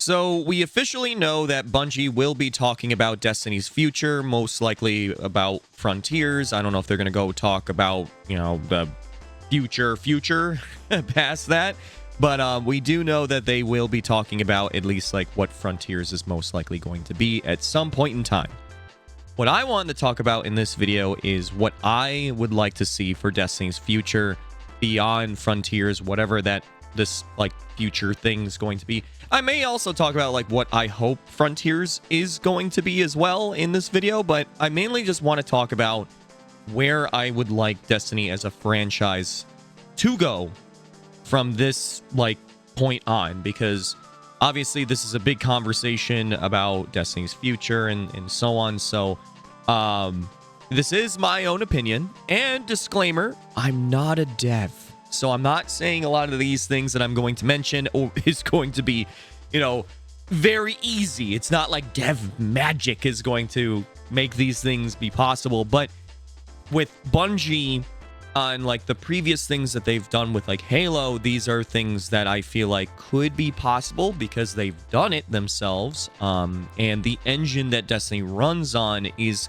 So we officially know that Bungie will be talking about Destiny's future, most likely about Frontiers. I don't know if they're going to go talk about, the future past that. But we do know that they will be talking about at least like what Frontiers is most likely going to be at some point in time. What I wanted to talk about in this video is what I would like to see for Destiny's future beyond Frontiers, whatever that this like future thing's going to be. I may also talk about like what I hope Frontiers is going to be as well in this video, but I mainly just want to talk about where I would like Destiny as a franchise to go from this like point on, because obviously this is a big conversation about Destiny's future and so on. So this is my own opinion, and disclaimer, I'm not a dev. So I'm not saying a lot of these things that I'm going to mention is going to be, very easy. It's not like dev magic is going to make these things be possible. But with Bungie on like the previous things that they've done with like Halo, these are things that I feel like could be possible because they've done it themselves. And the engine that Destiny runs on is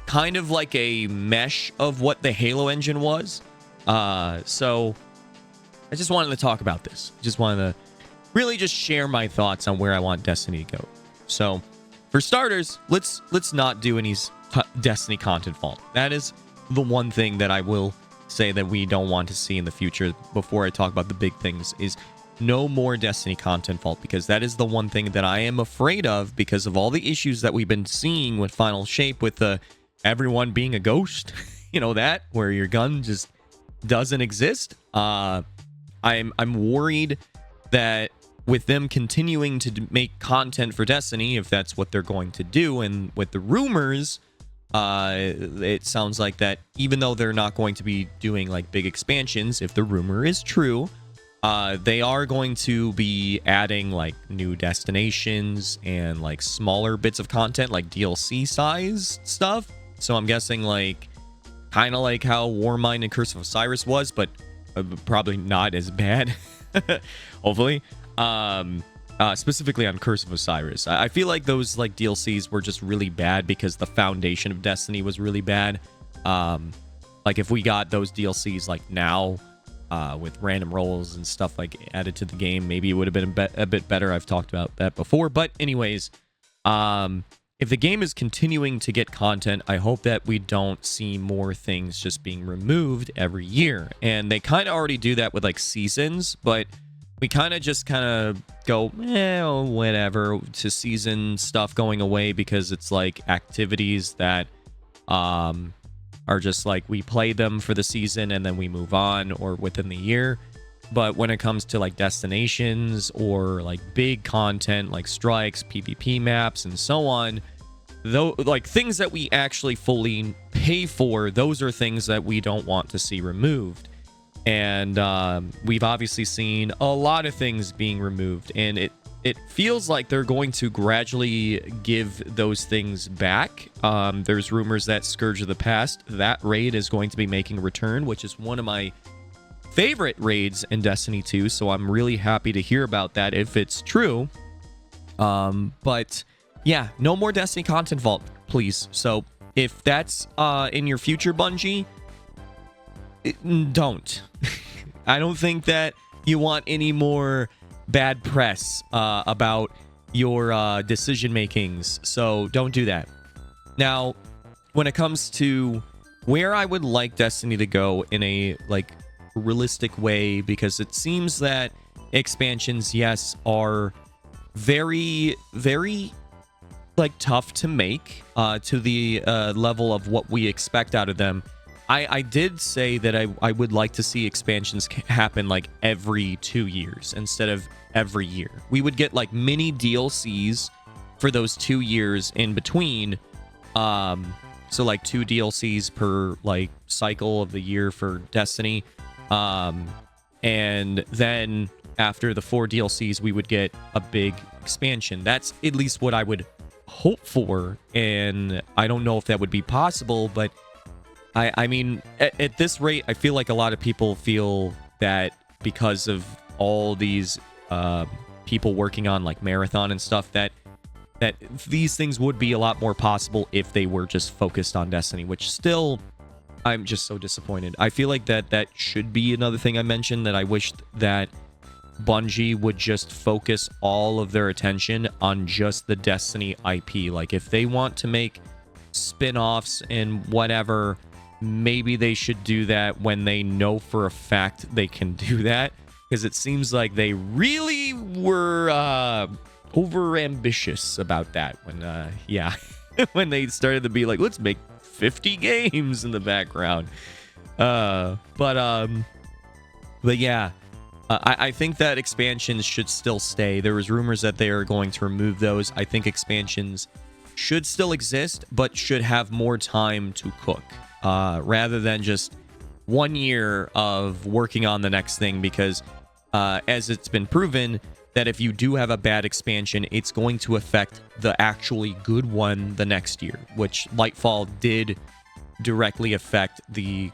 kind of like a mesh of what the Halo engine was. So I just wanted to talk about this. Just wanted to really just share my thoughts on where I want Destiny to go. So for starters, let's not do any Destiny content vault. That is the one thing that I will say that we don't want to see in the future before I talk about the big things is no more Destiny content vault, because that is the one thing that I am afraid of because of all the issues that we've been seeing with Final Shape, with everyone being a ghost, that where your gun just doesn't exist. I'm worried that with them continuing to make content for Destiny, if that's what they're going to do, and with the rumors, it sounds like that even though they're not going to be doing like big expansions, if the rumor is true, they are going to be adding like new destinations and like smaller bits of content, like DLC size stuff. So I'm guessing like kind of like how Warmind and Curse of Osiris was, but probably not as bad. Hopefully. Specifically on Curse of Osiris. I feel like those like DLCs were just really bad because the foundation of Destiny was really bad. Like if we got those DLCs like now, with random rolls and stuff like added to the game, maybe it would have been a bit better. I've talked about that before. But anyways, if the game is continuing to get content, I hope that we don't see more things just being removed every year. And they kind of already do that with like seasons, but we kind of go, whatever, to season stuff going away because it's like activities that are just like we play them for the season and then we move on or within the year. But when it comes to like destinations or like big content like strikes, PvP maps, and so on, though, like things that we actually fully pay for, those are things that we don't want to see removed. And we've obviously seen a lot of things being removed, and it feels like they're going to gradually give those things back. There's rumors that Scourge of the Past, that raid is going to be making a return, which is one of my favorite raids in Destiny 2, so I'm really happy to hear about that if it's true. But yeah, no more Destiny content vault, please. So if that's in your future, Bungie, don't. I don't think that you want any more bad press about your decision makings, so don't do that. Now, when it comes to where I would like Destiny to go in a like realistic way, because it seems that expansions, yes, are very like tough to make to the level of what we expect out of them. I did say that I would like to see expansions happen like every 2 years instead of every year. We would get like mini DLCs for those 2 years in between. So like 2 DLCs per like cycle of the year for Destiny. And then after the 4 DLCs, we would get a big expansion. That's at least what I would hope for. And I don't know if that would be possible, but I mean, at this rate, I feel like a lot of people feel that because of all these people working on like Marathon and stuff, that these things would be a lot more possible if they were just focused on Destiny, which still I'm just so disappointed. I feel like that should be another thing I mentioned, that I wish that Bungie would just focus all of their attention on just the Destiny IP. Like, if they want to make spin-offs and whatever, maybe they should do that when they know for a fact they can do that, because it seems like they really were over ambitious about that when when they started to be like, let's make 50 games in the background. But yeah, I think that expansions should still stay. There was rumors that they are going to remove those. I think expansions should still exist, but should have more time to cook, rather than just 1 year of working on the next thing, because as it's been proven, that if you do have a bad expansion, it's going to affect the actually good one the next year, which Lightfall did directly affect the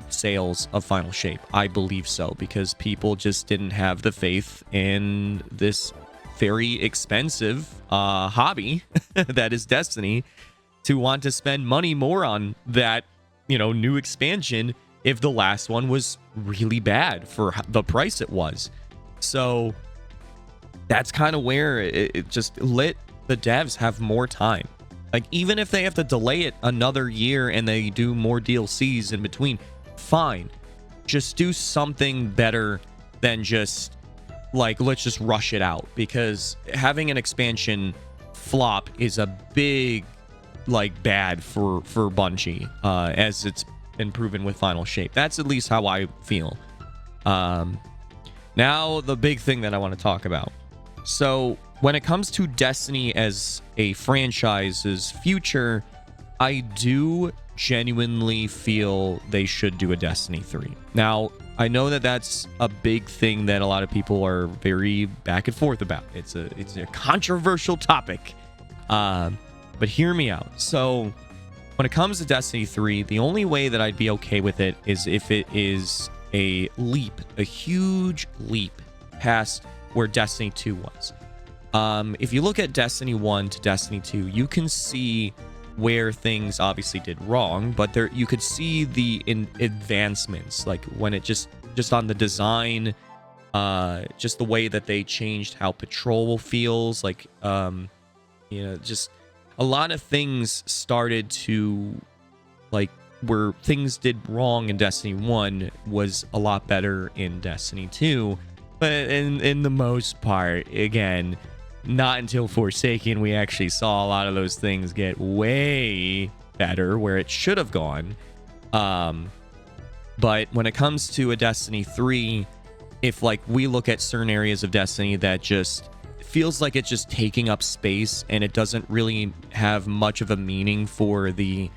sales of Final Shape. I believe so, because people just didn't have the faith in this very expensive hobby that is Destiny to want to spend money more on that, new expansion if the last one was really bad for the price it was. So that's kind of where it just let the devs have more time. Like, even if they have to delay it another year and they do more DLCs in between, fine. Just do something better than just, like, let's just rush it out. Because having an expansion flop is a big, like, bad for Bungie, as it's been proven with Final Shape. That's at least how I feel. Now, the big thing that I want to talk about. So, when it comes to Destiny as a franchise's future, I do genuinely feel they should do a Destiny 3. Now, I know that that's a big thing that a lot of people are very back and forth about. It's a controversial topic. But hear me out. So, when it comes to Destiny 3, the only way that I'd be okay with it is if it is a leap, a huge leap past where Destiny 2 was. If you look at Destiny 1 to Destiny 2, you can see where things obviously did wrong, but there you could see the advancements, like when it just on the design, just the way that they changed how patrol feels, like just a lot of things started to, like, where things did wrong in Destiny 1 was a lot better in Destiny 2. But in the most part, again, not until Forsaken we actually saw a lot of those things get way better where it should have gone. But when it comes to a Destiny 3, if, like, we look at certain areas of Destiny that just feels like it's just taking up space and it doesn't really have much of a meaning for the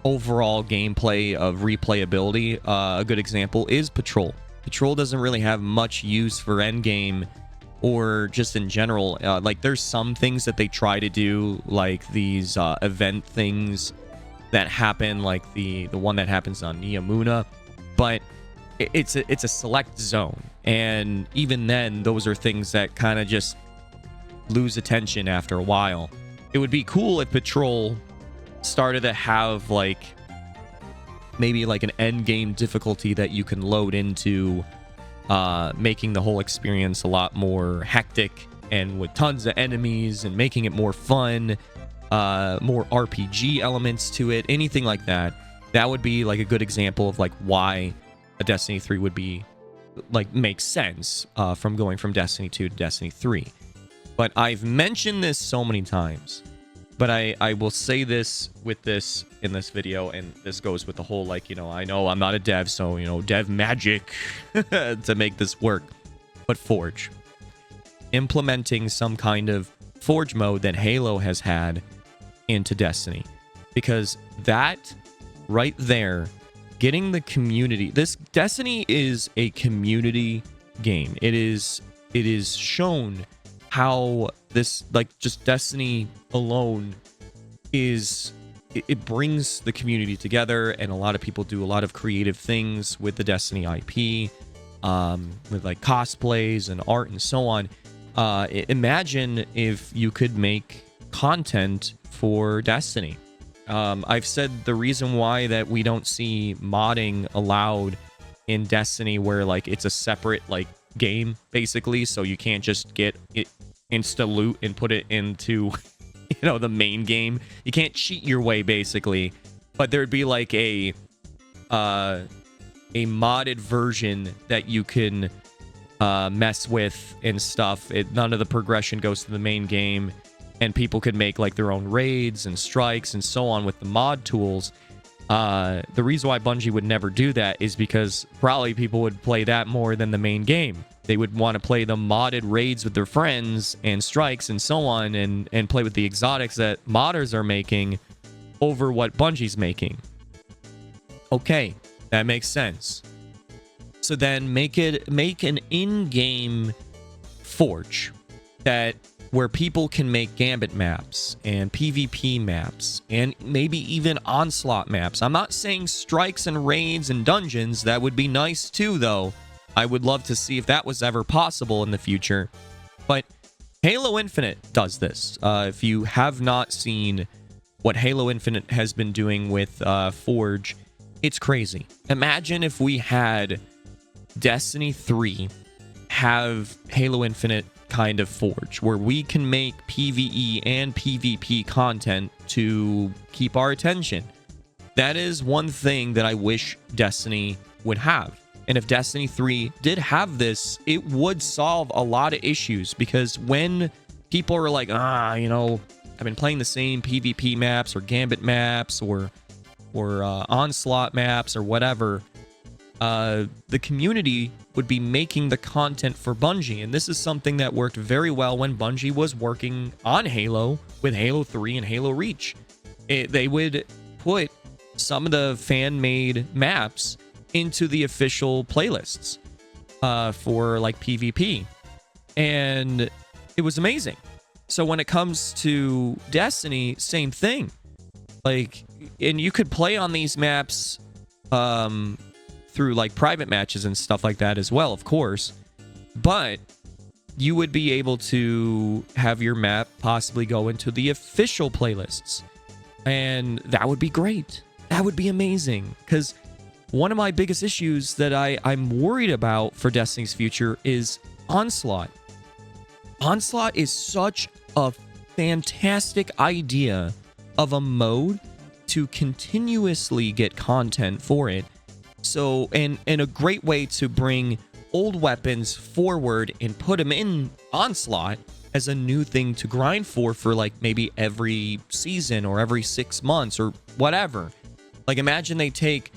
overall gameplay of replayability, a good example is Patrol. Patrol doesn't really have much use for endgame or just in general. Like, there's some things that they try to do, like these event things that happen, like the one that happens on Niamuna, but it's a select zone, and even then, those are things that kind of just lose attention after a while. It would be cool if Patrol started to have, like, maybe like an end game difficulty that you can load into, making the whole experience a lot more hectic and with tons of enemies and making it more fun, more RPG elements to it, anything like that. That would be like a good example of like why a Destiny 3 would be, like, makes sense, from going from Destiny 2 to Destiny 3. But I've mentioned this so many times, but I will say this with this in this video, and this goes with the whole, like, I know I'm not a dev, so, dev magic to make this work. But Forge. Implementing some kind of Forge mode that Halo has had into Destiny. Because that right there, getting the community... This Destiny is a community game. It is shown how this, like, just Destiny alone is, it brings the community together, and a lot of people do a lot of creative things with the Destiny IP, with like cosplays and art and so on. Imagine if you could make content for Destiny. I've said the reason why that we don't see modding allowed in Destiny, where like it's a separate like game basically, so you can't just get it insta loot and put it into the main game. You can't cheat your way basically, but there'd be like a modded version that you can mess with and stuff. None of the progression goes to the main game, and people could make like their own raids and strikes and so on with the mod tools. The reason why Bungie would never do that is because probably people would play that more than the main game. They would want to play the modded raids with their friends and strikes and so on, and play with the exotics that modders are making over what Bungie's making. Okay, that makes sense. So then make an in-game Forge where people can make Gambit maps and PvP maps and maybe even Onslaught maps. I'm not saying strikes and raids and dungeons. That would be nice too, though. I would love to see if that was ever possible in the future. But Halo Infinite does this. If you have not seen what Halo Infinite has been doing with Forge, it's crazy. Imagine if we had Destiny 3 have Halo Infinite kind of Forge, where we can make PvE and PvP content to keep our attention. That is one thing that I wish Destiny would have. And if Destiny 3 did have this, it would solve a lot of issues, because when people are like, I've been playing the same PvP maps or Gambit maps or Onslaught maps or whatever, the community would be making the content for Bungie. And this is something that worked very well when Bungie was working on Halo with Halo 3 and Halo Reach. They would put some of the fan-made maps into the official playlists for like PvP. And it was amazing. So when it comes to Destiny, same thing. Like, and you could play on these maps through like private matches and stuff like that as well, of course. But you would be able to have your map possibly go into the official playlists. And that would be great. That would be amazing. Because one of my biggest issues that I'm worried about for Destiny's future is Onslaught. Onslaught is such a fantastic idea of a mode to continuously get content for it. So, and a great way to bring old weapons forward and put them in Onslaught as a new thing to grind for like maybe every season or every 6 months or whatever. Like, imagine they take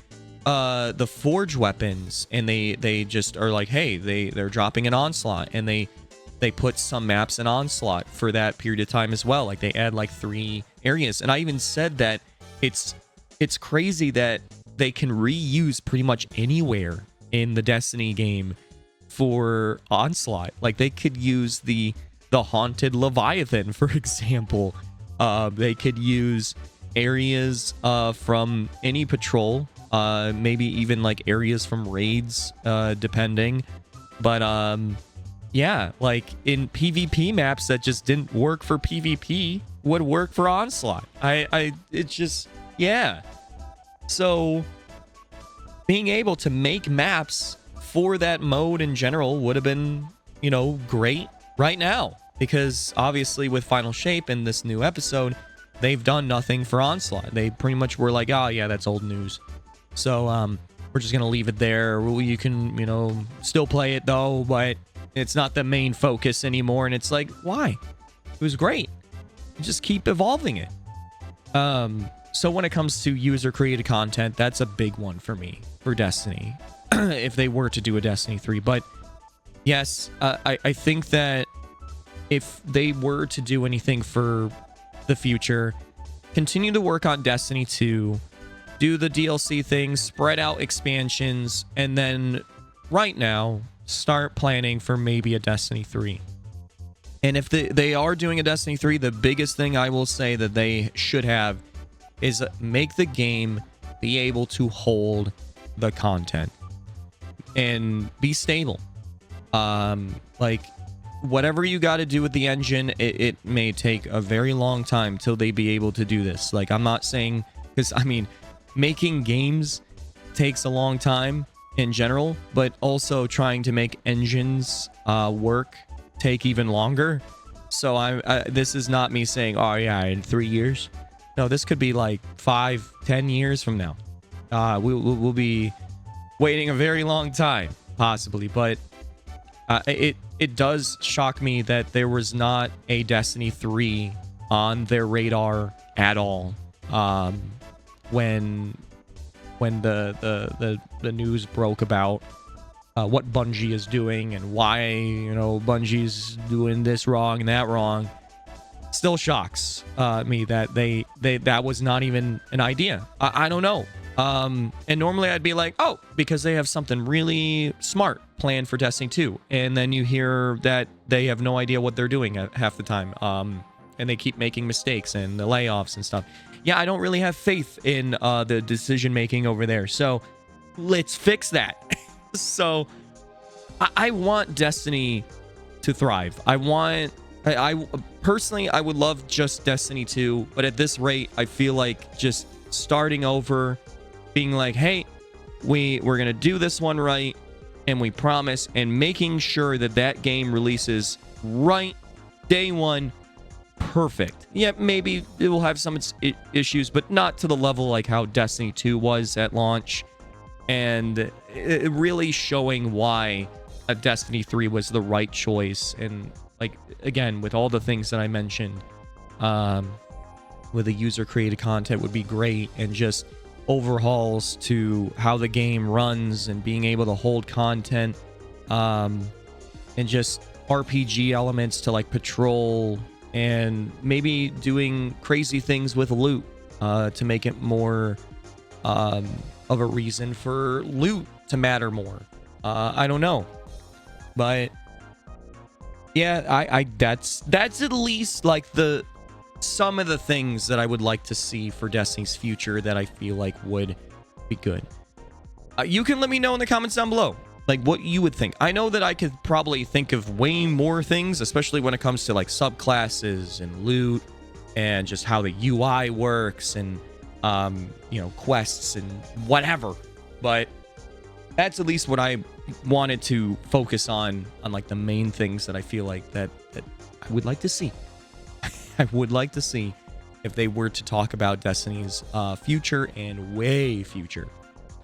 the Forge weapons and they just are like, hey, they're dropping an Onslaught, and they put some maps in Onslaught for that period of time as well. Like, they add like 3 areas. And I even said that it's crazy that they can reuse pretty much anywhere in the Destiny game for Onslaught. Like, they could use the Haunted Leviathan, for example. They could use areas from any patrol, maybe even like areas from raids, depending. But yeah, like in PvP maps that just didn't work for PvP would work for Onslaught. It's just, yeah. So being able to make maps for that mode in general would have been, great right now, because obviously with Final Shape and this new episode, they've done nothing for Onslaught. They pretty much were like, oh yeah, that's old news. So we're just gonna leave it there. You can, still play it though, but it's not the main focus anymore. And it's like, why? It was great. Just keep evolving it. So when it comes to user-created content, that's a big one for me, for Destiny, if they were to do a Destiny 3. But yes, I think that if they were to do anything for the future, continue to work on Destiny 2, do the DLC things, spread out expansions, and then right now, start planning for maybe a Destiny 3. And if they are doing a Destiny 3, the biggest thing I will say that they should have is make the game be able to hold the content and be stable. Like, whatever you got to do with the engine, it may take a very long time till they be able to do this. Like, I'm not saying, because I mean, making games takes a long time in general, but also trying to make engines work take even longer. So this is not me saying, oh yeah, in 3 years. No, this could be like 5-10 years from now. We'll be waiting a very long time, possibly. But it does shock me that there was not a Destiny 3 on their radar at all when the news broke about what Bungie is doing and why, you know, Bungie's doing this wrong and that wrong. Still shocks me that that was not even an idea. I don't know. And normally I'd be like, oh, because they have something really smart planned for Destiny 2. And then you hear that they have no idea what they're doing at half the time. And they keep making mistakes and the layoffs and stuff. Yeah, I don't really have faith in the decision making over there. So let's fix that. So I want Destiny to thrive. I personally, I would love just Destiny 2, but at this rate, I feel like just starting over, being like, hey, we're gonna do this one right, and we promise, and making sure that that game releases right day one, perfect. Yeah, maybe it will have some issues, but not to the level like how Destiny 2 was at launch, and it really showing why a Destiny 3 was the right choice. And like, again, with all the things that I mentioned, with the user created content would be great, and just overhauls to how the game runs and being able to hold content, and just RPG elements to like patrol, and maybe doing crazy things with loot to make it more of a reason for loot to matter more. I don't know, but yeah, that's at least like some of the things that I would like to see for Destiny's future that I feel like would be good. You can let me know in the comments down below, like, what you would think. I know that I could probably think of way more things, especially when it comes to like subclasses and loot and just how the UI works and you know, quests and whatever. But that's at least what I wanted to focus on like the main things that I feel like that I would like to see. I would like to see if they were to talk about Destiny's future and way future.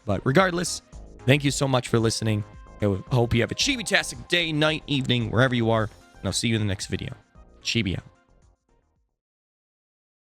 But regardless, thank you so much for listening. I hope you have a Chibi-tastic day, night, evening, wherever you are. And I'll see you in the next video. Chibi out.